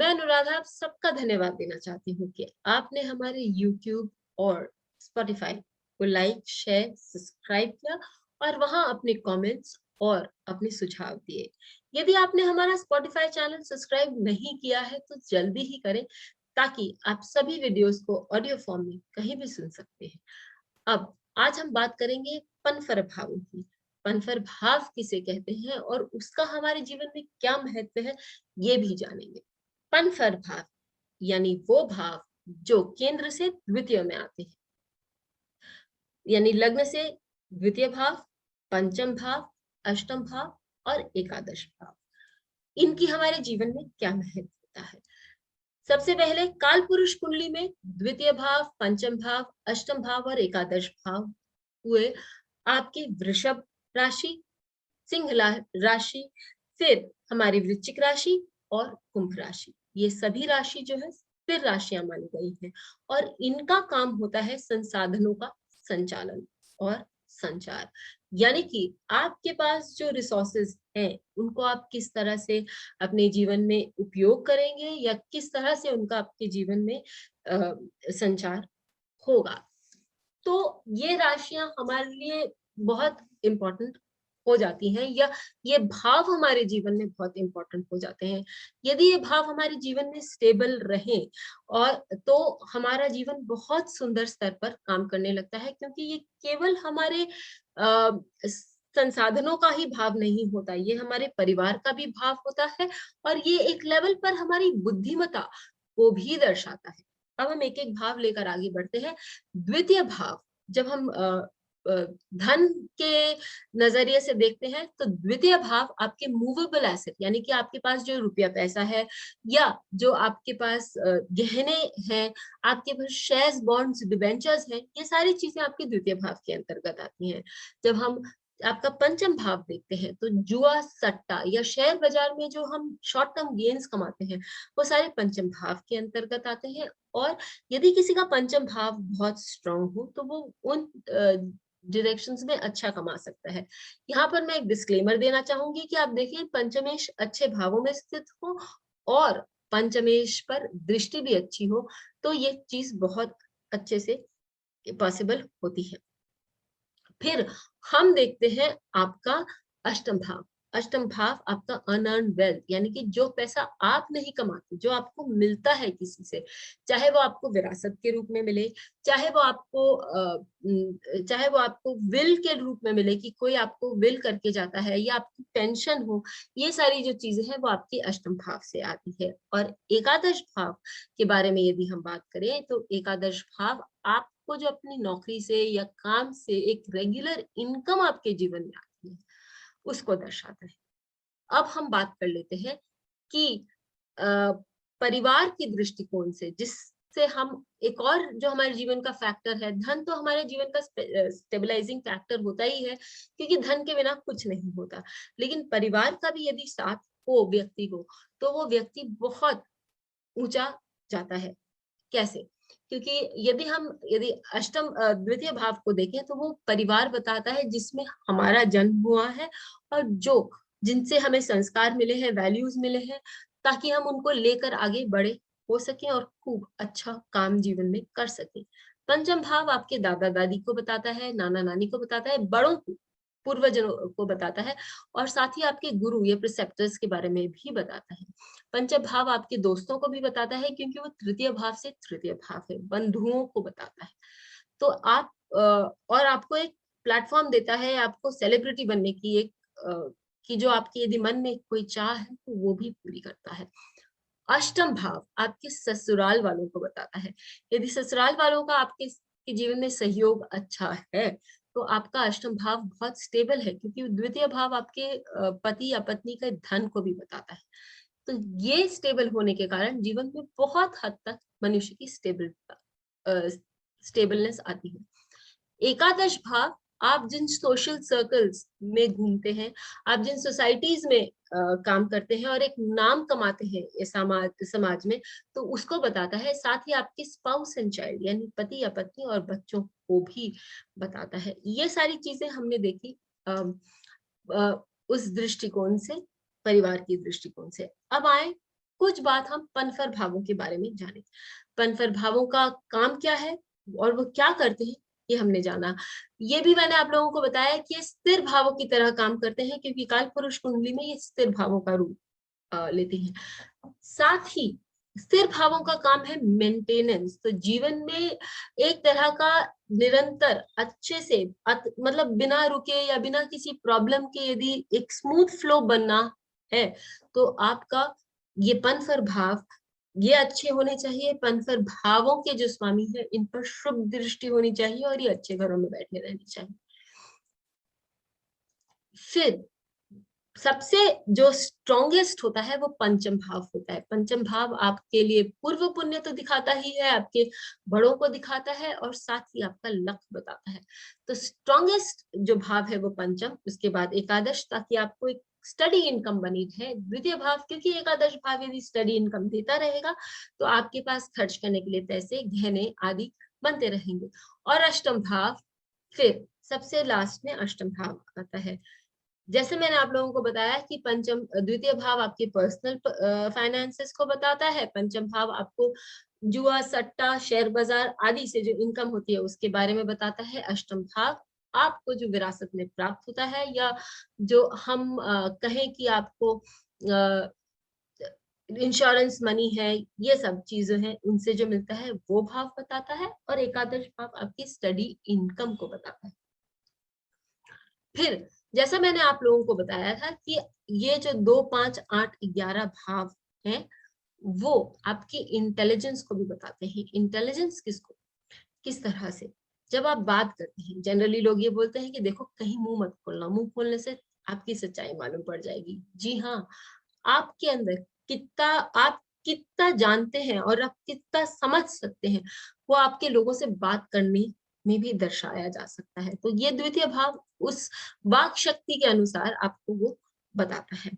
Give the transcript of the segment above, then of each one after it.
मैं अनुराधा आप सबका धन्यवाद देना चाहती हूँ कि आपने हमारे YouTube और Spotify को लाइक, शेयर, सब्सक्राइब किया और वहां अपने कमेंट्स और अपने सुझाव दिए। यदि आपने हमारा Spotify चैनल सब्सक्राइब नहीं किया है तो जल्दी ही करें, ताकि आप सभी वीडियोस को ऑडियो फॉर्म में कहीं भी सुन सकते हैं। अब आज हम बात करेंगे पनफर भावों की। पनफर भाव किसे कहते हैं और उसका हमारे जीवन में क्या महत्व है, ये भी जानेंगे। पनफर भाव यानी वो भाव जो केंद्र से द्वितीय में आते हैं, यानी लग्न से द्वितीय भाव, पंचम भाव, अष्टम भाव और एकादश भाव। इनकी हमारे जीवन में क्या महत्व होता है? सबसे पहले काल पुरुष कुंडली में द्वितीय भाव, पंचम भाव, अष्टम भाव और एकादश भाव हुए आपकी वृषभ राशि, सिंह राशि, फिर हमारी वृश्चिक राशि और कुंभ राशि। ये सभी राशि जो है स्थिर राशियां मानी गई हैं और इनका काम होता है संसाधनों का संचालन और संचार। यानी कि आपके पास जो रिसोर्सेज हैं उनको आप किस तरह से अपने जीवन में उपयोग करेंगे या किस तरह से उनका आपके जीवन में संचार होगा। तो ये राशियां हमारे लिए बहुत इंपॉर्टेंट हो जाती हैं, या ये भाव हमारे जीवन में बहुत इंपॉर्टेंट हो जाते हैं। यदि ये भाव हमारे जीवन में स्टेबल रहे और तो हमारा जीवन बहुत सुंदर स्तर पर काम करने लगता है, क्योंकि ये केवल हमारे संसाधनों का ही भाव नहीं होता, ये हमारे परिवार का भी भाव होता है और ये एक लेवल पर हमारी बुद्धिमत्ता को भी दर्शाता है। अब हम एक एक भाव लेकर आगे बढ़ते हैं। द्वितीय भाव जब हम धन के नजरिए से देखते हैं तो द्वितीय भाव आपके मूवेबल एसेट, यानी कि आपके पास जो रुपया पैसा है या जो आपके पास गहने हैं, आपके पास शेयर्स, बॉन्ड्स, डिबेंचर्स हैं, ये सारी चीजें आपके द्वितीय भाव के अंतर्गत आती हैं। जब हम आपका पंचम भाव देखते हैं तो जुआ, सट्टा या शेयर बाजार में जो हम शॉर्ट टर्म गेन्स कमाते हैं वो सारे पंचम भाव के अंतर्गत आते हैं। और यदि किसी का पंचम भाव बहुत स्ट्रांग हो तो वो उन डायरेक्शंस में अच्छा कमा सकता है। यहाँ पर मैं एक डिस्क्लेमर देना चाहूंगी कि आप देखिए पंचमेश अच्छे भावों में स्थित हो और पंचमेश पर दृष्टि भी अच्छी हो तो ये चीज बहुत अच्छे से पॉसिबल होती है। फिर हम देखते हैं आपका अष्टम भाव। अष्टम भाव आपका अनअर्न्ड वेल्थ, यानी कि जो पैसा आप नहीं कमाते, जो आपको मिलता है किसी से, चाहे वो आपको विरासत के रूप में मिले, चाहे वो आपको विल के रूप में मिले कि कोई आपको विल करके जाता है या आपकी पेंशन हो, ये सारी जो चीजें हैं वो आपकी अष्टम भाव से आती है। और एकादश भाव के बारे में यदि हम बात करें तो एकादश भाव आपको जो अपनी नौकरी से या काम से एक रेगुलर इनकम आपके जीवन में आती है उसको दर्शाता है। अब हम बात कर लेते हैं कि परिवार की दृष्टिकोण से, जिससे हम एक और जो हमारे जीवन का फैक्टर है, धन तो हमारे जीवन का स्टेबलाइजिंग फैक्टर होता ही है, क्योंकि धन के बिना कुछ नहीं होता, लेकिन परिवार का भी यदि साथ हो व्यक्ति को तो वो व्यक्ति बहुत ऊंचा जाता है। कैसे? क्योंकि यदि अष्टम द्वितीय भाव को देखें तो वो परिवार बताता है जिसमें हमारा जन्म हुआ है और जो जिनसे हमें संस्कार मिले हैं, वैल्यूज मिले हैं, ताकि हम उनको लेकर आगे बड़े हो सकें और खूब अच्छा काम जीवन में कर सकें। पंचम भाव आपके दादा दादी को बताता है, नाना नानी को बताता है, बड़ों को, पूर्वजों को बताता है और साथ ही आपके गुरु या प्रिसेप्टर्स के बारे में भी बताता है। पंचम भाव आपके दोस्तों को भी बताता है, क्योंकि वो तृतीय भाव से तृतीय भाव है, बंधुओं को बताता है। तो आप और आपको एक प्लेटफॉर्म देता है आपको सेलिब्रिटी बनने की, एक कि जो आपकी यदि मन में कोई चाह है तो वो भी पूरी करता है। अष्टम भाव आपके ससुराल वालों को बताता है। यदि ससुराल वालों का आपके जीवन में सहयोग अच्छा है तो आपका अष्टम भाव बहुत स्टेबल है, क्योंकि द्वितीय भाव आपके पति या पत्नी के धन को भी बताता है। तो ये स्टेबल होने के कारण जीवन में बहुत हद तक मनुष्य की स्टेबलनेस आती है। एकादश भाव आप जिन सोशल सर्कल्स में घूमते हैं, आप जिन सोसाइटीज में काम करते हैं और एक नाम कमाते हैं समाज में, तो उसको बताता है। साथ ही आपके स्पाउस एंड चाइल्ड यानी पति या पत्नी और बच्चों को भी बताता है। ये सारी चीजें हमने देखी उस दृष्टिकोण से, परिवार की दृष्टिकोण से। अब आए कुछ बात हम पनफर भावों के बारे में जाने। पनफर भावों का काम क्या है और वो क्या करते हैं, ये हमने जाना। ये भी मैंने आप लोगों को बताया कि ये स्थिर भावों की तरह काम करते हैं, क्योंकि काल पुरुष कुंडली में ये स्थिर भावों का रूप लेते हैं। साथ ही स्थिर भावों का काम है मेंटेनेंस। तो जीवन में एक तरह का निरंतर अच्छे से मतलब बिना रुके या बिना किसी प्रॉब्लम के यदि एक स्मूथ फ्लो बनना है, तो आपका ये पंथर भाव ये अच्छे होने चाहिए। पंथर भावों के जो स्वामी है इन पर शुभ दृष्टि होनी चाहिए और ये अच्छे घरों में बैठे रहनी चाहिए। फिर सबसे जो स्ट्रॉन्गेस्ट होता है वो पंचम भाव होता है। पंचम भाव आपके लिए पूर्व पुण्य तो दिखाता ही है, आपके बड़ों को दिखाता है और साथ ही आपका लक्ष्य बताता है। तो स्ट्रॉन्गेस्ट जो भाव है वो पंचम, उसके बाद एकादश, ताकि आपको एक स्टडी इनकम बनी रहे। द्वितीय भाव, क्योंकि एकादश भाव यदि स्टडी इनकम देता रहेगा तो आपके पास खर्च करने के लिए पैसे, गहने आदि बनते रहेंगे। और अष्टम भाव, फिर सबसे लास्ट में अष्टम भाव आता है। जैसे मैंने आप लोगों को बताया कि पंचम द्वितीय भाव आपके पर्सनल फाइनेंसेस को बताता है, पंचम भाव आपको जुआ सट्टा शेयर बाजार आदि से जो इनकम होती है उसके बारे में बताता है, अष्टम भाव आपको जो विरासत में प्राप्त होता है या जो हम कहें कि आपको इंश्योरेंस मनी है, ये सब चीजें हैं उनसे जो मिलता है वो भाव बताता है। और एकादश भाव आपकी स्टडी इनकम को बताता है। फिर जैसा मैंने आप लोगों को बताया था कि ये जो 2, 5, 8, 11 भाव हैं वो आपकी इंटेलिजेंस को भी बताते हैं। इंटेलिजेंस किसको, किस तरह से, जब आप बात करते हैं जनरली लोग ये बोलते हैं कि देखो कहीं मुंह मत खोलना, मुंह खोलने से आपकी सच्चाई मालूम पड़ जाएगी। जी हाँ, आपके अंदर कितना आप कितना जानते हैं और आप कितना समझ सकते हैं वो आपके लोगों से बात करने में भी दर्शाया जा सकता है। तो ये द्वितीय भाव उस वाक शक्ति के अनुसार आपको वो बताता है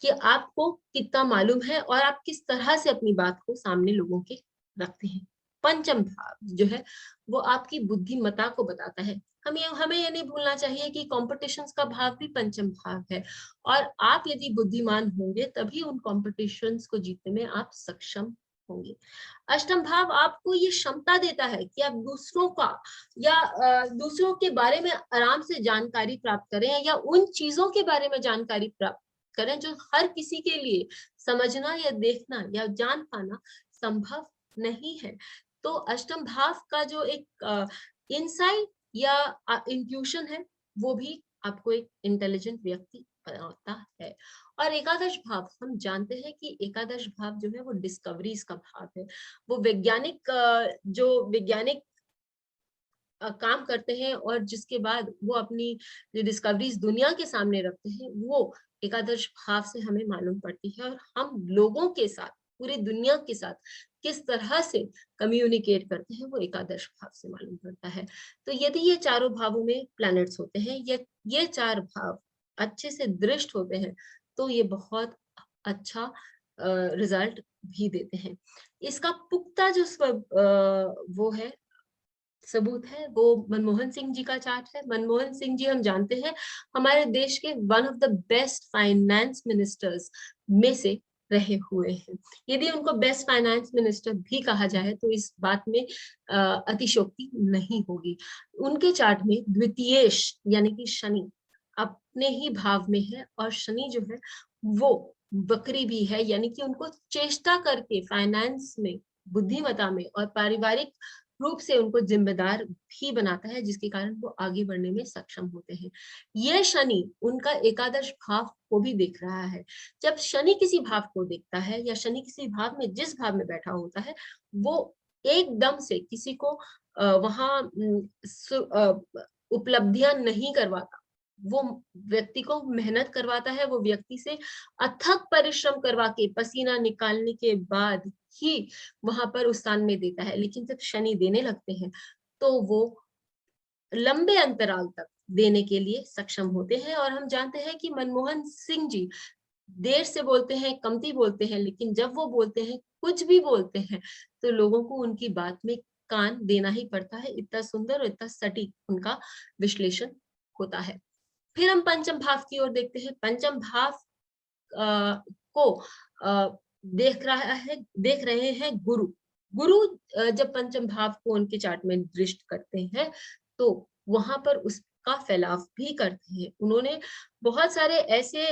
कि आपको कितना मालूम है और आप किस तरह से अपनी बात को सामने लोगों के रखते हैं। पंचम भाव जो है वो आपकी बुद्धिमत्ता को बताता है। हमें ये नहीं भूलना चाहिए कि कॉम्पिटिशन्स का भाव भी पंचम भाव है और आप यदि बुद्धिमान होंगे तभी उन कॉम्पिटिशन्स को जीतने में आप सक्षम होंगे। अष्टम भाव आपको ये क्षमता देता है कि आप दूसरों का या दूसरों के बारे में आराम से जानकारी प्राप्त करें या उन चीजों के बारे में जानकारी प्राप्त करें जो हर किसी के लिए समझना या देखना या जान पाना संभव नहीं है। तो अष्टम भाव का जो एक इंसाइट या इंट्यूशन है वो भी आपको एक इंटेलिजेंट व्यक्ति बनाता है। और एकादश भाव हम जानते हैं कि एकादश भाव जो है वो डिस्कवरीज का भाव है। वो वैज्ञानिक जो वैज्ञानिक काम करते हैं और जिसके बाद वो अपनी जो डिस्कवरीज दुनिया के सामने रखते हैं वो एकादश भाव से हमें मालूम पड़ती है। और हम लोगों के साथ पूरी दुनिया के साथ किस तरह से कम्युनिकेट करते हैं वो एकादश भाव से मालूम पड़ता है। तो यदि ये चारों भावों में प्लैनेट्स होते हैं, ये चार भाव अच्छे से दृष्ट होते हैं तो ये बहुत अच्छा रिजल्ट भी देते हैं। इसका पुख्ता जो वो है सबूत है वो मनमोहन सिंह जी का चार्ट है। मनमोहन सिंह जी हम जानते हैं हमारे देश के one of the best finance ministers में से रहे हुए हैं। यदि उनको बेस्ट फाइनेंस मिनिस्टर भी कहा जाए तो इस बात में अतिशयोक्ति नहीं होगी। उनके चार्ट में द्वितीयेश यानी कि शनि अपने ही भाव में है और शनि जो है वो वक्री भी है, यानी कि उनको चेष्टा करके फाइनेंस में, बुद्धिमत्ता में और पारिवारिक रूप से उनको जिम्मेदार भी बनाता है, जिसके कारण वो आगे बढ़ने में सक्षम होते हैं। ये शनि उनका एकादश भाव को भी देख रहा है। जब शनि किसी भाव को देखता है या शनि किसी भाव में जिस भाव में बैठा होता है वो एकदम से किसी को वहां उपलब्धियां नहीं करवाता। वो व्यक्ति को मेहनत करवाता है, वो व्यक्ति से अथक परिश्रम करवा के पसीना निकालने के बाद ही वहां पर उस स्थान में देता है। लेकिन जब शनि देने लगते हैं तो वो लंबे अंतराल तक देने के लिए सक्षम होते हैं। और हम जानते हैं कि मनमोहन सिंह जी देर से बोलते हैं, कमती बोलते हैं, लेकिन जब वो बोलते हैं, कुछ भी बोलते हैं, तो लोगों को उनकी बात में कान देना ही पड़ता है। इतना सुंदर और इतना सटीक उनका विश्लेषण होता है। फिर हम पंचम भाव की ओर देखते हैं। पंचम भाव को देख रहे हैं गुरु। गुरु जब पंचम भाव को उनके चार्ट में दृष्ट करते हैं तो वहां पर उसका फैलाव भी करते हैं। उन्होंने बहुत सारे ऐसे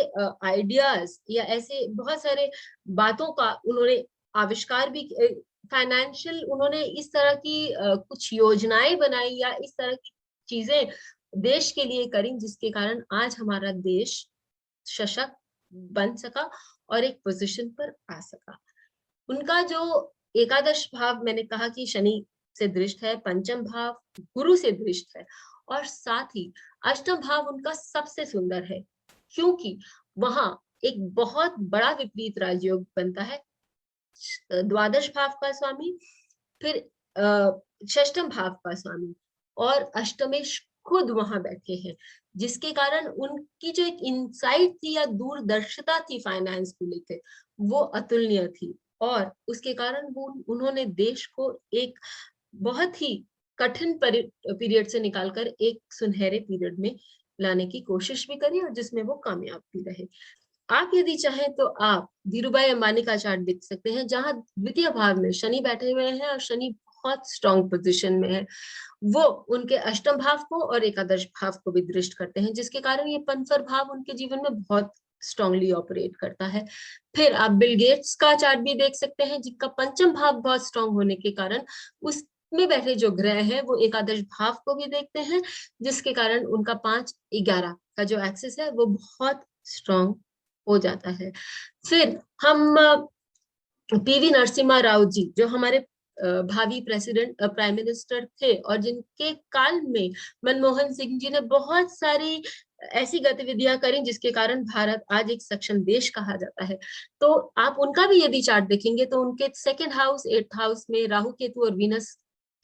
आइडियाज या ऐसे बहुत सारे बातों का उन्होंने आविष्कार भी, फाइनेंशियल उन्होंने इस तरह की कुछ योजनाएं बनाई या इस तरह की चीजें देश के लिए करी जिसके कारण आज हमारा देश सशक्त बन सका और एक पोजीशन पर आ सका। उनका जो एकादश भाव मैंने कहा कि शनि से दृष्ट है, पंचम भाव गुरु से दृष्ट है और साथ ही अष्टम भाव उनका सबसे सुंदर है क्योंकि वहां एक बहुत बड़ा विपरीत राजयोग बनता है। द्वादश भाव का स्वामी, फिर षष्ठम भाव का स्वामी और अष्टमेश खुद वहां बैठे हैं जिसके कारण उनकी जो एक इंसाइट थी या दूरदर्शिता थी फाइनेंस को लेकर वो अतुलनीय थी और उसके कारण वो उन्होंने देश को एक बहुत ही कठिन पीरियड से निकालकर एक सुनहरे पीरियड में लाने की कोशिश भी करी और जिसमें वो कामयाब भी रहे। आप यदि चाहें तो आप धीरूभाई अंबानी का चार्ट देख सकते हैं जहां द्वितीय भाव में शनि बैठे हुए हैं और शनि बहुत स्ट्रॉन्ग पोजीशन में है। वो उनके अष्टम भाव को और एकादश भाव को भी दृष्ट करते हैं जिसके कारण ये पंचर भाव उनके जीवन में बहुत स्ट्रांगली ऑपरेट करता है। फिर आप बिल गेट्स का चार्ट भी देख सकते हैं जिनका पंचम भाव बहुत स्ट्रांग होने के कारण उसमें बैठे जो ग्रह हैं वो एकादश भाव को भी देखते हैं जिसके कारण उनका 5-11 का जो एक्सिस है वो बहुत स्ट्रांग हो जाता है। फिर हम पीवी नरसिम्हा राव जी जो हमारे भावी प्रेसिडेंट प्राइम मिनिस्टर थे और जिनके काल में मनमोहन सिंह जी ने बहुत सारी ऐसी गतिविधियां करी जिसके कारण भारत आज एक सक्षम देश कहा जाता है। तो आप उनका भी यदि चार्ट देखेंगे तो उनके सेकंड हाउस 8th हाउस में राहु केतु और वीनस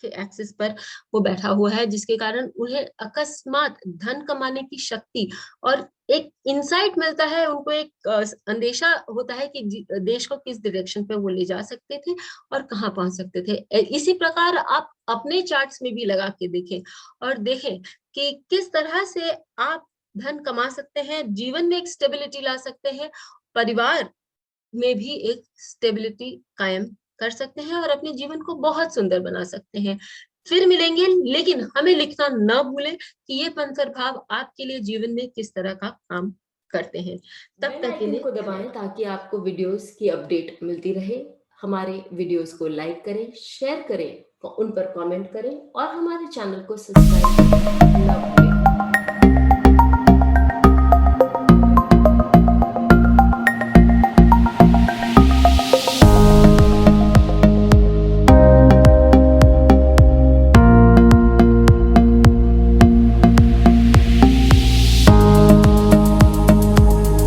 के एक्सिस पर वो बैठा हुआ है जिसके कारण उन्हें अकस्मात धन कमाने की शक्ति और एक इंसाइट मिलता है, उनको एक अंदेशा होता है कि देश को किस डायरेक्शन पे वो ले जा सकते थे और कहाँ पहुंच सकते थे। इसी प्रकार आप अपने चार्ट्स में भी लगा के देखें और देखें कि किस तरह से आप धन कमा सकते हैं, जीवन में एक स्टेबिलिटी ला सकते हैं, परिवार में भी एक स्टेबिलिटी कायम कर सकते हैं और अपने जीवन को बहुत सुंदर बना सकते हैं। फिर मिलेंगे, लेकिन हमें लिखना ना भूलें कि ये पंचर भाव आपके लिए जीवन में किस तरह का काम करते हैं। तब तक के लिए को दबाएं ताकि आपको वीडियोस की अपडेट मिलती रहे। हमारे वीडियोस को लाइक करें, शेयर करें, उन पर कमेंट करें और हमारे चैनल को सब्सक्राइब करना ना भूलें।